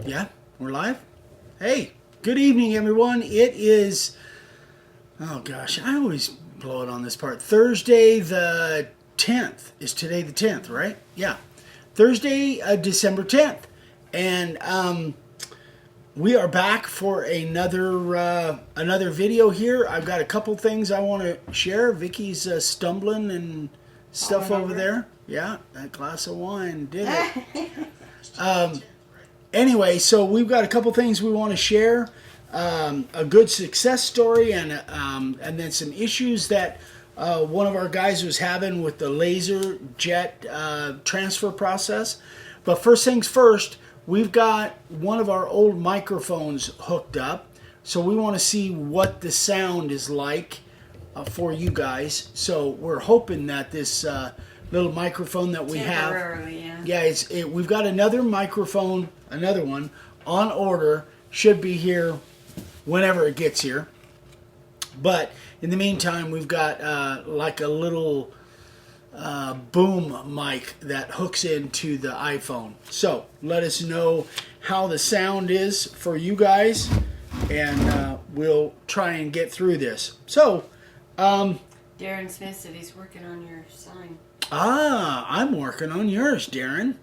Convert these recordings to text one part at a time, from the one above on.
Yeah, we're live. Hey, good evening, everyone. It is, oh gosh, I always blow it on this part. Thursday the 10th. Is today the 10th, right? Yeah. Thursday, December 10th. And we are back for another video here. I've got a couple things I want to share. Vicky's stumbling and stuff over there. Yeah, that glass of wine did it. Anyway, so we've got a couple things we want to share. A good success story and then some issues that one of our guys was having with the laser jet transfer process. But first things first, we've got one of our old microphones hooked up. So we want to see what the sound is like for you guys. So we're hoping that this little microphone that we have, we've got another microphone, another one on order, should be here whenever it gets here. But in the meantime, we've got like a little boom mic that hooks into the iPhone. So let us know how the sound is for you guys, and we'll try and get through this. So Darren Smith said he's working on your sign. I'm working on yours, Darren.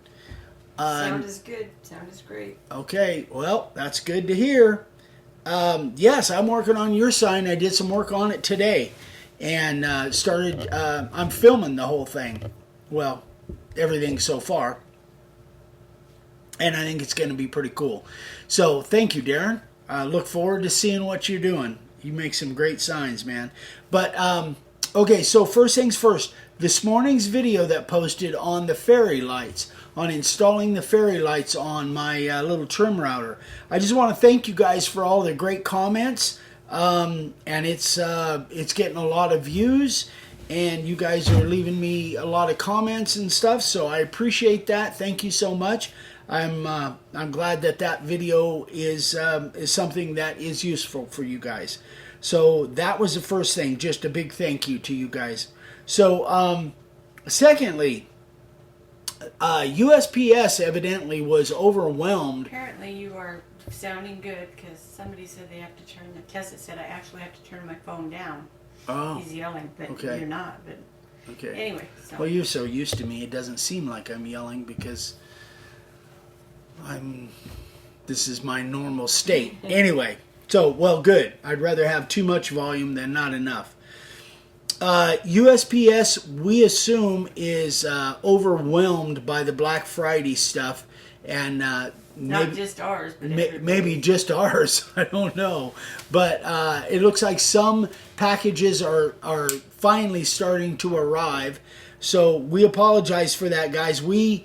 Sound is good. Sound is great. Okay, well, that's good to hear. Yes, I'm working on your sign. I did some work on it today, and I'm filming the whole thing. Well, everything so far, and I think it's going to be pretty cool. So thank you, Darren. I look forward to seeing what you're doing. You make some great signs, man. But okay, so first things first. This morning's video that posted on the fairy lights, on installing the fairy lights on my little trim router. I just want to thank you guys for all the great comments, and it's getting a lot of views, and you guys are leaving me a lot of comments and stuff. So I appreciate that. Thank you so much. I'm glad that video is something that is useful for you guys. So that was the first thing. Just a big thank you to you guys. So, secondly, USPS evidently was overwhelmed. Apparently you are sounding good because somebody said they have to turn, Tessa said I actually have to turn my phone down. Oh. He's yelling, but Okay. you're not. But Okay. anyway. So. Well, you're so used to me, it doesn't seem like I'm yelling because this is my normal state. Anyway, so, well, good. I'd rather have too much volume than not enough. USPS, we assume, is overwhelmed by the Black Friday stuff, and Not just ours, but maybe just ours. I don't know, but it looks like some packages are finally starting to arrive. So we apologize for that, guys. We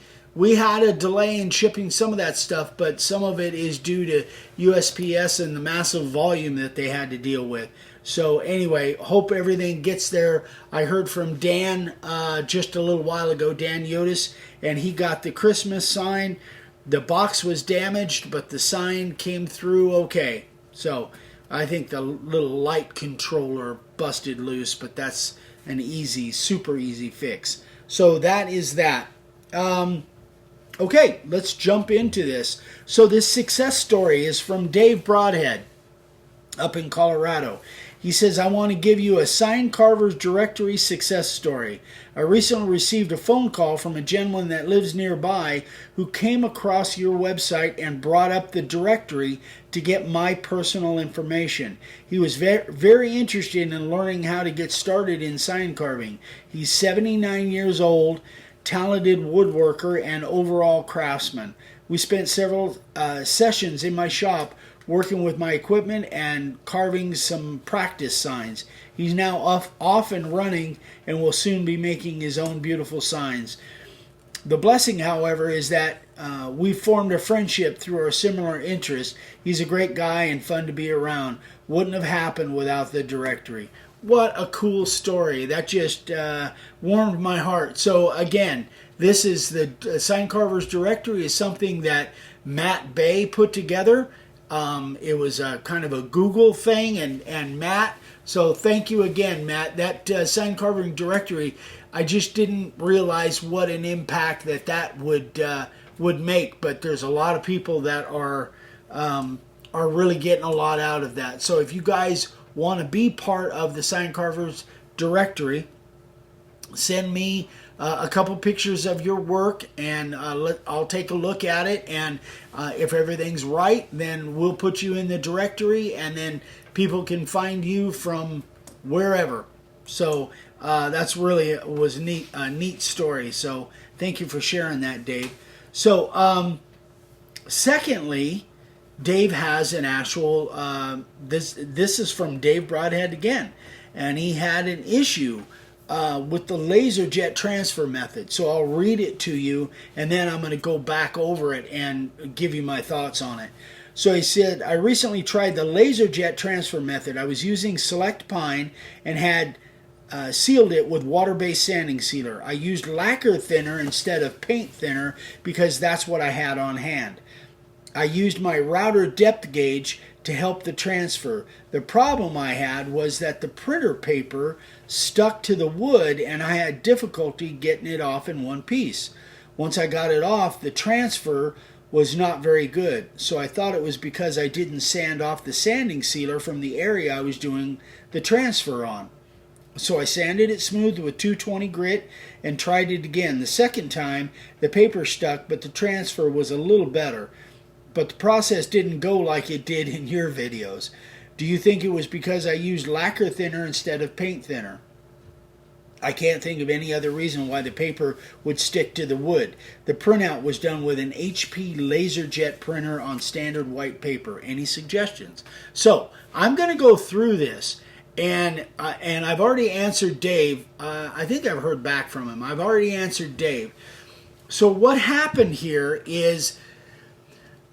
had a delay in shipping some of that stuff, but some of it is due to USPS and the massive volume that they had to deal with. So anyway, hope everything gets there. I heard from Dan just a little while ago, Dan Yotis, and he got the Christmas sign. The box was damaged, but the sign came through okay. So I think the little light controller busted loose, but that's an easy, super easy fix. So that is that. Okay, let's jump into this. So this success story is from Dave Broadhead up in Colorado. He says, I want to give you a sign carver's directory success story. I recently received a phone call from a gentleman that lives nearby who came across your website and brought up the directory to get my personal information. He was very interested in learning how to get started in sign carving. He's 79 years old, talented woodworker, and overall craftsman. We spent several sessions in my shop working with my equipment and carving some practice signs. He's now off and running and will soon be making his own beautiful signs. The blessing, however, is that we formed a friendship through our similar interests. He's a great guy and fun to be around. Wouldn't have happened without the directory. What a cool story. That just warmed my heart. So again, this is the Sign Carver's Directory is something that Matt Bay put together. It was a kind of a Google thing, and Matt, so thank you again, Matt. That sign carving directory, I just didn't realize what an impact that would would make, but there's a lot of people that are really getting a lot out of that. So if you guys want to be part of the Sign Carvers directory, send me a couple pictures of your work, and I'll take a look at it, and if everything's right, then we'll put you in the directory, and then people can find you from wherever. So that's really was a neat story. So thank you for sharing that, Dave. So secondly, Dave has an actual, this is from Dave Broadhead again, and he had an issue with the laser jet transfer method. So I'll read it to you, and then I'm going to go back over it and give you my thoughts on it. So he said, I recently tried the laser jet transfer method. I was using Select Pine and had sealed it with water-based sanding sealer. I used lacquer thinner instead of paint thinner because that's what I had on hand. I used my router depth gauge to help the transfer. The problem I had was that the printer paper stuck to the wood and I had difficulty getting it off in one piece. Once I got it off, the transfer was not very good. So I thought it was because I didn't sand off the sanding sealer from the area I was doing the transfer on. So I sanded it smooth with 220 grit and tried it again. The second time, the paper stuck, but the transfer was a little better. But the process didn't go like it did in your videos. Do you think it was because I used lacquer thinner instead of paint thinner? I can't think of any other reason why the paper would stick to the wood. The printout was done with an HP LaserJet printer on standard white paper. Any suggestions? So I'm going to go through this, and I've already answered Dave. I think I've heard back from him. I've already answered Dave. So what happened here is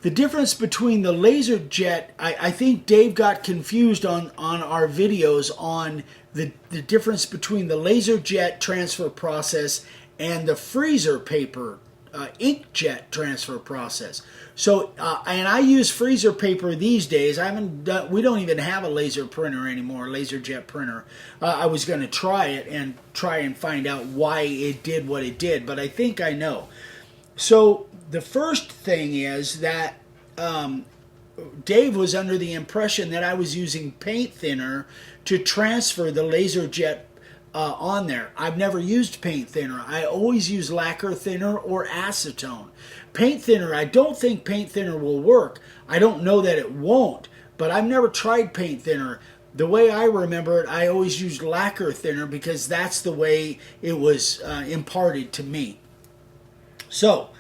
the difference between the LaserJet, I think Dave got confused on our videos on the difference between the LaserJet transfer process and the freezer paper inkjet transfer process. So, and I use freezer paper these days. We don't even have a laser printer anymore, LaserJet printer. I was going to try it and find out why it did what it did, but I think I know. So the first thing is that Dave was under the impression that I was using paint thinner to transfer the LaserJet on there. I've never used paint thinner. I always use lacquer thinner or acetone. Paint thinner, I don't think paint thinner will work. I don't know that it won't, but I've never tried paint thinner. The way I remember it, I always used lacquer thinner because that's the way it was imparted to me. So,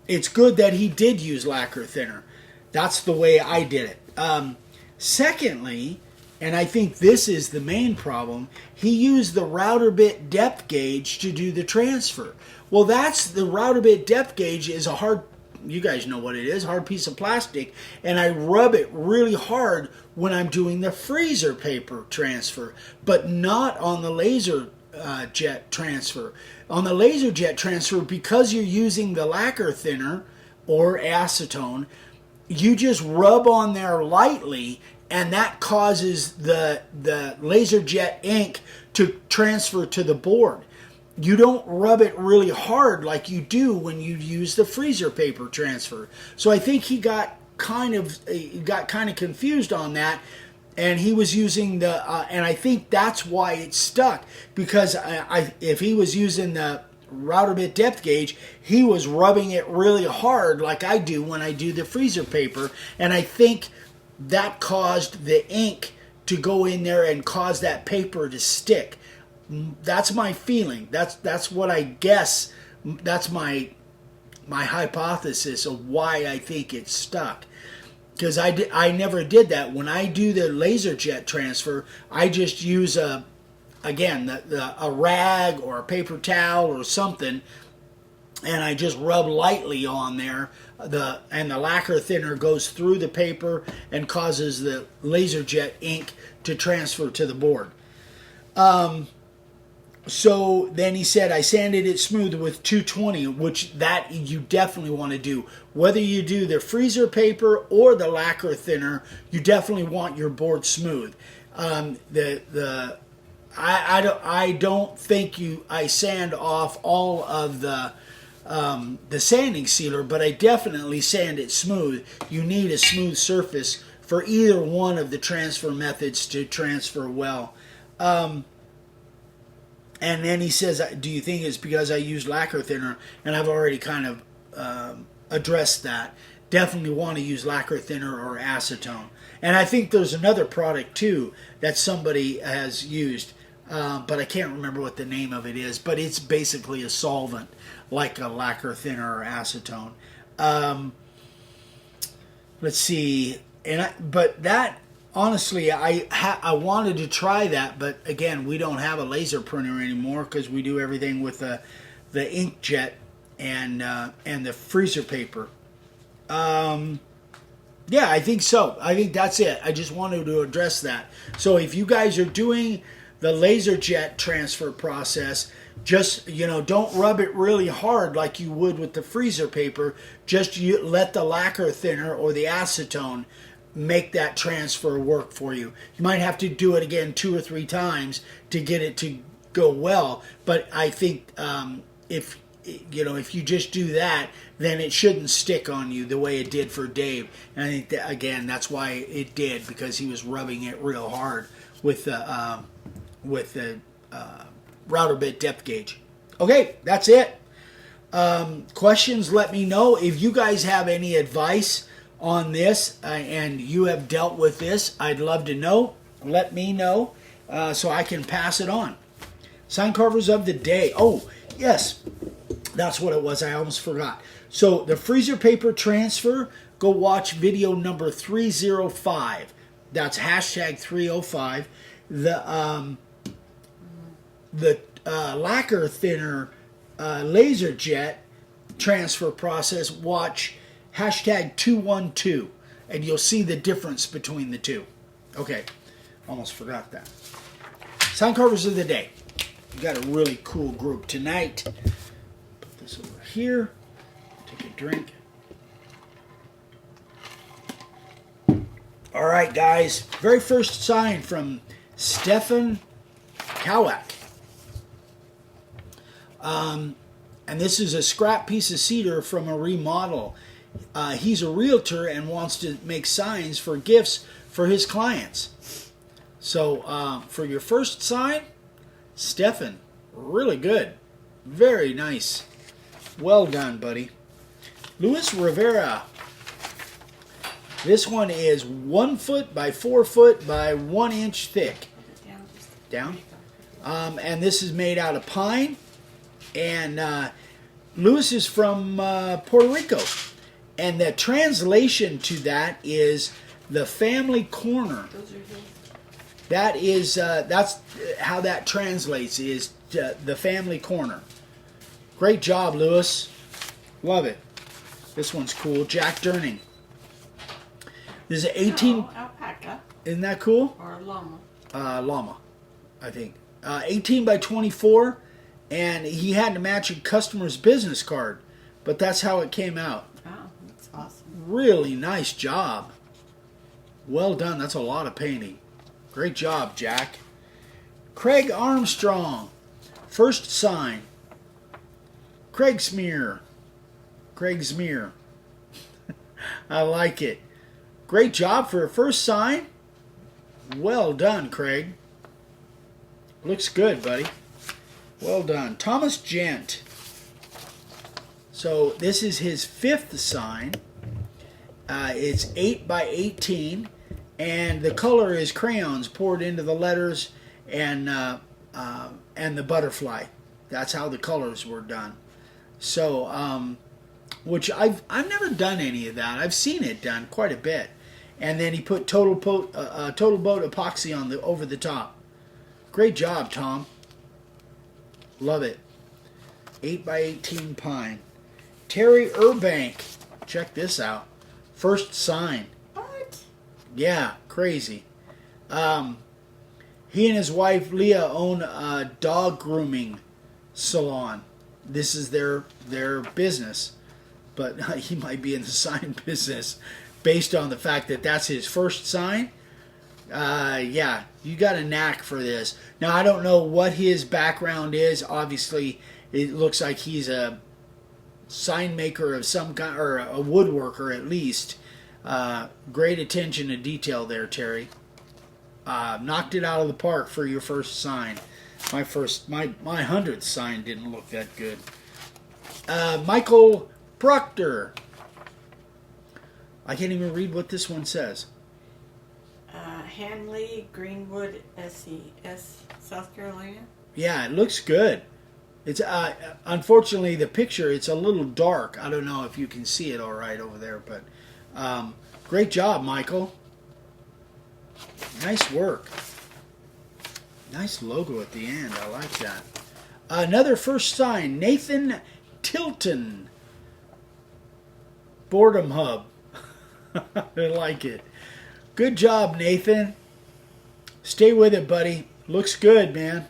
it's good that he did use lacquer thinner. That's the way I did it. Secondly, and I think this is the main problem, he used the router bit depth gauge to do the transfer. Well, the router bit depth gauge is a hard, you guys know what it is, hard piece of plastic, and I rub it really hard when I'm doing the freezer paper transfer, but not on the LaserJet transfer. On the LaserJet transfer, because you're using the lacquer thinner or acetone, you just rub on there lightly, and that causes the LaserJet ink to transfer to the board. You don't rub it really hard like you do when you use the freezer paper transfer. So I think he got kind of confused on that, and he was using the and I think that's why it stuck, because if he was using the router bit depth gauge, he was rubbing it really hard like I do when I do the freezer paper, and I think that caused the ink to go in there and cause that paper to stick. That's my feeling. That's what I guess. That's my hypothesis of why I think it stuck. Because I never did that. When I do the LaserJet transfer, I just use a rag or a paper towel or something, and I just rub lightly on there. And the lacquer thinner goes through the paper and causes the LaserJet ink to transfer to the board. So then he said, I sanded it smooth with 220, which that you definitely want to do. Whether you do the freezer paper or the lacquer thinner, you definitely want your board smooth. I don't think I sand off all of the the sanding sealer, but I definitely sand it smooth. You need a smooth surface for either one of the transfer methods to transfer well. And then he says, do you think it's because I use lacquer thinner? And I've already kind of addressed that. Definitely want to use lacquer thinner or acetone. And I think there's another product too that somebody has used, but I can't remember what the name of it is. But it's basically a solvent like a lacquer thinner or acetone. Let's see, but that honestly, I wanted to try that, but again, we don't have a laser printer anymore because we do everything with the inkjet and the freezer paper. Yeah, I think so. I think that's it. I just wanted to address that. So if you guys are doing the laser jet transfer process, just, don't rub it really hard like you would with the freezer paper. Just let the lacquer thinner or the acetone make that transfer work for you. You might have to do it again 2 or 3 times to get it to go well. But I think if you just do that, then it shouldn't stick on you the way it did for Dave. And I think that, again, that's why it did, because he was rubbing it real hard with the router bit depth gauge. Okay, that's it. Questions, let me know. If you guys have any advice on this and you have dealt with this, I'd love to know. Let me know so I can pass it on. Sign carvers of the day. Oh, yes. That's what it was. I almost forgot. So the freezer paper transfer, go watch video number 305. That's hashtag 305. The lacquer thinner laser jet transfer process, watch hashtag 212. And you'll see the difference between the two. Okay. Almost forgot that. Sign carvers of the day. We got a really cool group tonight. This over here. Take a drink. All right, guys. Very first sign from Stefan Kowak. And this is a scrap piece of cedar from a remodel. He's a realtor and wants to make signs for gifts for his clients. So for your first sign, Stefan, really good. Very nice. Well done, buddy. Luis Rivera. This one is 1 foot by 4 foot by 1 inch thick. Down. And this is made out of pine. And Luis is from Puerto Rico. And the translation to that is the family corner. That is that's how that translates, is the family corner. Great job, Lewis. Love it. This one's cool. Jack Durning. This is 18. No, alpaca. Isn't that cool? Or llama. Llama, I think. 18 by 24, and he had to match a customer's business card, but that's how it came out. Oh, that's awesome. Really nice job. Well done. That's a lot of painting. Great job, Jack. Craig Armstrong. First sign. Craig Smear. I like it. Great job for a first sign. Well done, Craig. Looks good, buddy. Well done. Thomas Gent. So this is his 5th sign. It's 8 by 18. And the color is crayons poured into the letters and the butterfly. That's how the colors were done. So, which I've never done any of that. I've seen it done quite a bit. And then he put Total Boat epoxy on over the top. Great job, Tom. Love it. 8 by 18 pine. Terry Urbank. Check this out. First sign. What? Yeah, crazy. He and his wife Leah own a dog grooming salon. This is their business, but he might be in the sign business based on the fact that that's his first sign. Yeah, you got a knack for this. Now, I don't know what his background is. Obviously, it looks like he's a sign maker of some kind, or a woodworker at least. Great attention to detail there, Terry. Knocked it out of the park for your first sign. My 100th sign didn't look that good. Michael Proctor. I can't even read what this one says. Hanley, Greenwood, SES, South Carolina. Yeah, it looks good. It's unfortunately the picture, it's a little dark. I don't know if you can see it all right over there, but great job, Michael. Nice work. Nice logo at the end. I like that. Another first sign, Nathan Tilton. Boredom Hub. I like it. Good job, Nathan. Stay with it, buddy. Looks good, man.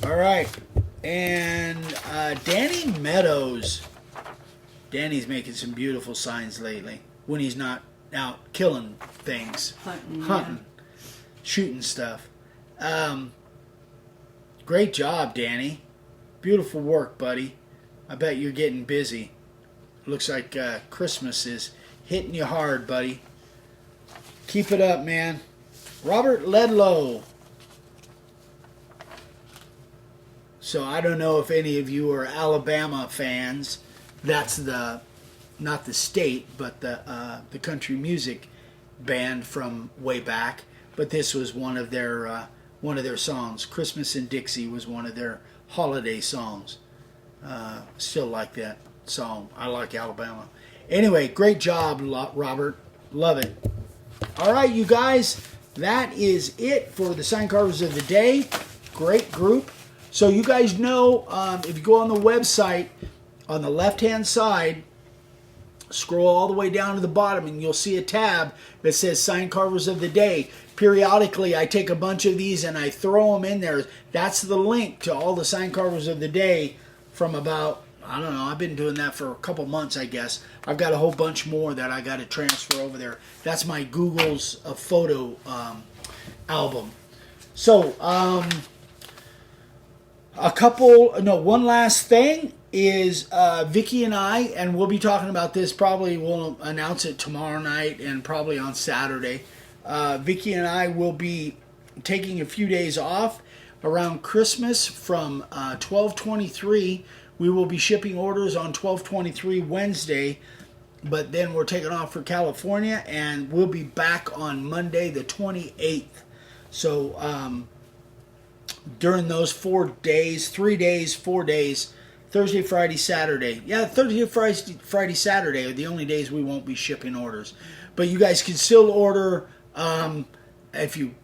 All right. And Danny Meadows. Danny's making some beautiful signs lately when he's not out killing things. Hunting. Yeah. Shooting stuff. Great job, Danny. Beautiful work, buddy. I bet you're getting busy. Looks like Christmas is hitting you hard, buddy. Keep it up, man. Robert Ledlow. So I don't know if any of you are Alabama fans. That's not the state, but the country music band from way back. But this was one of their songs. Christmas in Dixie was one of their holiday songs. Still like that song. I like Alabama. Anyway, great job, Robert. Love it. All right, you guys, that is it for the sign carvers of the day. Great group. So you guys know, if you go on the website, on the left-hand side, scroll all the way down to the bottom, and you'll see a tab that says Sign Carvers of the Day. Periodically, I take a bunch of these and I throw them in there. That's the link to all the Sign Carvers of the Day from about, I don't know, I've been doing that for a couple months, I guess. I've got a whole bunch more that I got to transfer over there. That's my Google's photo album. So, one last thing is Vicky and I, and we'll be talking about this, probably we'll announce it tomorrow night and probably on Saturday. Vicky and I will be taking a few days off around Christmas from 12/23. We will be shipping orders on 12/23 Wednesday, but then we're taking off for California, and we'll be back on Monday the 28th. So during those 4 days, 3 days, 4 days, Thursday, Friday, Saturday. Yeah, Thursday, Friday, Saturday are the only days we won't be shipping orders. But you guys can still order. If you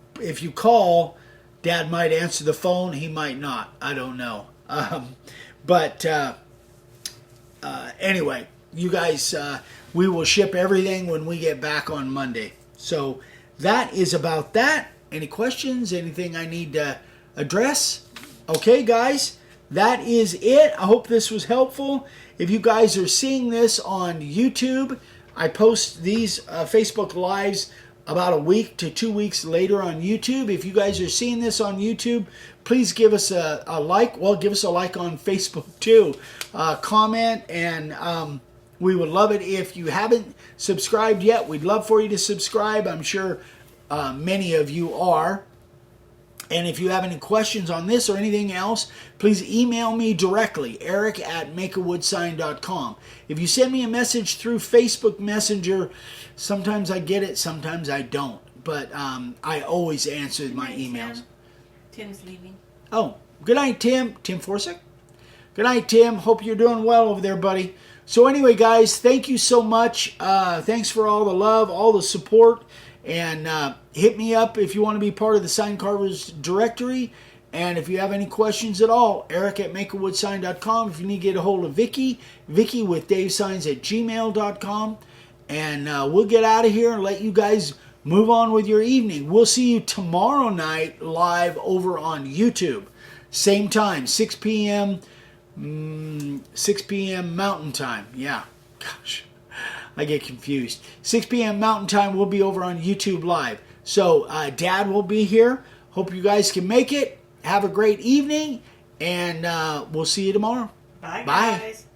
call, Dad might answer the phone. He might not. I don't know. Anyway, you guys, we will ship everything when we get back on Monday. So that is about that. Any questions? Anything I need to address? Okay, guys, that is it. I hope this was helpful. If you guys are seeing this on YouTube, I post these Facebook Lives about a week to 2 weeks later on YouTube. If you guys are seeing this on YouTube, please give us a like. Well, give us a like on Facebook too. Comment, and we would love it. If you haven't subscribed yet, we'd love for you to subscribe. I'm sure many of you are. And if you have any questions on this or anything else, please email me directly, eric@makeawoodsign.com. If you send me a message through Facebook Messenger, sometimes I get it, sometimes I don't. But I always answer my emails. Tim's leaving. Oh, good night, Tim. Tim Forsyth. Good night, Tim. Hope you're doing well over there, buddy. So anyway, guys, thank you so much. Thanks for all the love, all the support. And hit me up if you want to be part of the Sign Carvers directory. And if you have any questions at all, eric@makeawoodsign.com. If you need to get a hold of Vicky with davesigns@gmail.com. And we'll get out of here and let you guys move on with your evening. We'll see you tomorrow night live over on YouTube. Same time, 6 p.m. 6 p.m. Mountain Time. Yeah, gosh. I get confused. 6 p.m. Mountain Time, we'll be over on YouTube Live. So, Dad will be here. Hope you guys can make it. Have a great evening, and we'll see you tomorrow. Bye, Bye. guys.